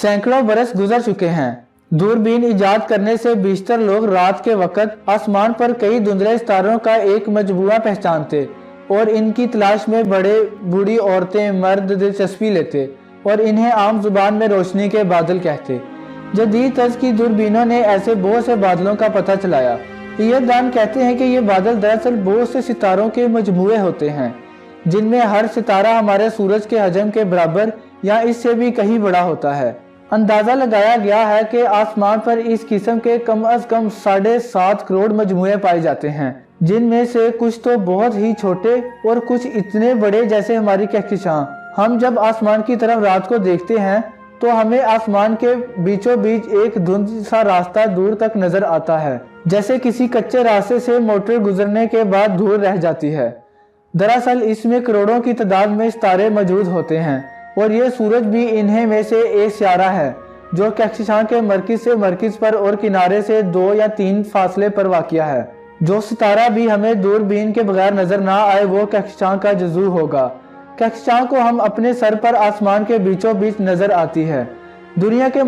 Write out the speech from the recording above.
सैकड़ों बरस गुजर चुके हैं। दूरबीन इजाद करने से बेशतर लोग रात के वक्त आसमान पर कई धुंधले सितारों का एक मजबूआ पहचानते और इनकी तलाश में बड़े बूढ़ी औरतें मर्द दिलचस्पी लेते और इन्हें आम जुबान में रोशनी के बादल कहते। जदीद तर्ज की दूरबीनों ने ऐसे बहुत से बादलों का पता चलाया। ये दान कहते हैं कि ये बादल दरअसल बहुत से सितारों के मजमूए होते हैं, जिनमें हर सितारा हमारे सूरज के हजम के बराबर या इससे भी कहीं बड़ा होता है। अंदाजा लगाया गया है कि आसमान पर इस किस्म के कम अज कम 7.5 करोड़ मजमूए पाए जाते हैं, जिनमें से कुछ तो बहुत ही छोटे और कुछ इतने बड़े जैसे हमारी कहकशां। हम जब आसमान की तरफ रात को देखते हैं तो हमें आसमान के बीचों बीच एक धुंध सा रास्ता दूर तक नजर आता है, जैसे किसी कच्चे रास्ते से मोटर गुजरने के बाद दूर रह जाती है। दरअसल इसमें करोड़ों की तादाद में सितारे मौजूद होते हैं और ये सूरज भी इन्हें में से एक सितारा है, जो कहकशां के मरकज से मरकज पर और किनारे से 2 या 3 फासले पर वाक़िया है। जो सितारा भी हमें दूरबीन के बगैर नजर ना आए वो कहकशां का जुज़ू होगा। कहकशां को हम अपने सर पर आसमान के बीचों बीच नजर आती है। दुनिया के